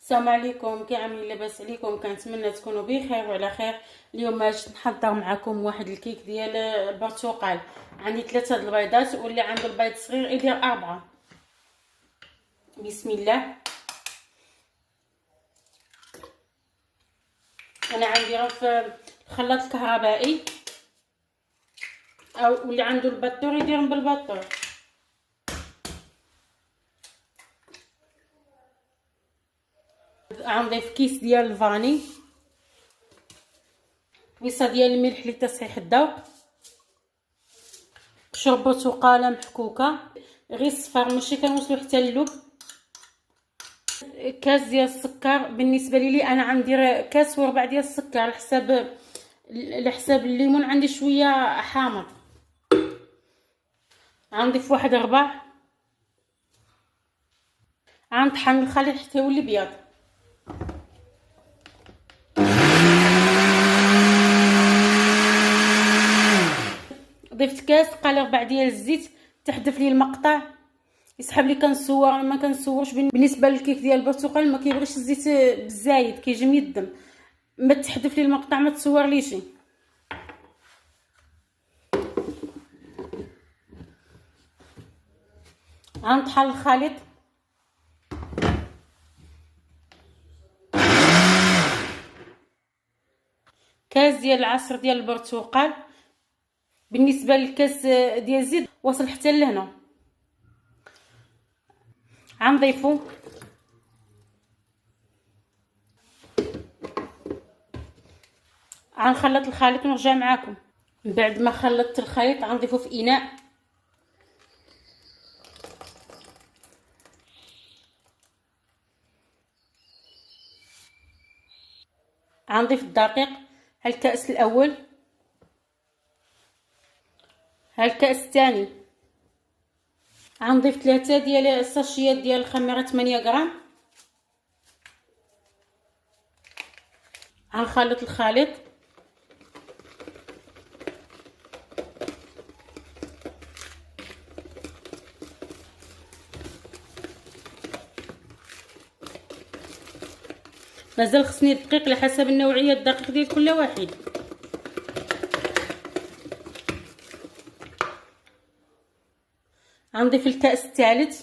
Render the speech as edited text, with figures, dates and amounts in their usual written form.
السلام عليكم، كي عاملين؟ لاباس عليكم؟ كنتمنى تكونوا بخير وعلى خير. اليوم جيت نحضر معكم واحد الكيك ديال البرتقال. عندي 3 البيضات، واللي عنده البيض صغير يدير 4. بسم الله. انا عندي غير في الخلاط الكهربائي، او اللي عنده البطور يدير بالبطور. غنضيف كيس ديال الفاني، كويسه ديال الملح لتصحيح الذوق، قشر برتقاله محكوكه غير الصفار ماشي كنوصلو حتى اللب، كاس ديال السكر. بالنسبه لي انا غندير كاس وربع ديال السكر على حساب الليمون عندي شويه حامض. غنضيف واحد ربع، غنطحن الخليط حتى يولي بيض. ضفت كاس قال ربع ديال الزيت، تحذف لي المقطع يسحب لي. كنصور ما كنصورش. بالنسبه للكيك ديال البرتقال ما كيبغيش الزيت بزايد، كيجي ميدم. ما تحذف لي المقطع، ما تصور ليش. غنطحن الخليط. كاس ديال العصير ديال البرتقال. بالنسبه للكاس ديال الزيت وصل حتى لهنا. غنضيفو غنخلط الخليط ونرجع معاكم. من بعد ما خلطت الخليط غنضيفو في اناء. غنضيف الدقيق، هالكاس الاول، هالكاس الثاني. غنضيف 3 ديال الساشيات ديال الخميره 8 غرام. غنخلط الخليط. مازال خصني الدقيق على حسب النوعيه الدقيق ديال كل واحد. غنضيف الكاس الثالث.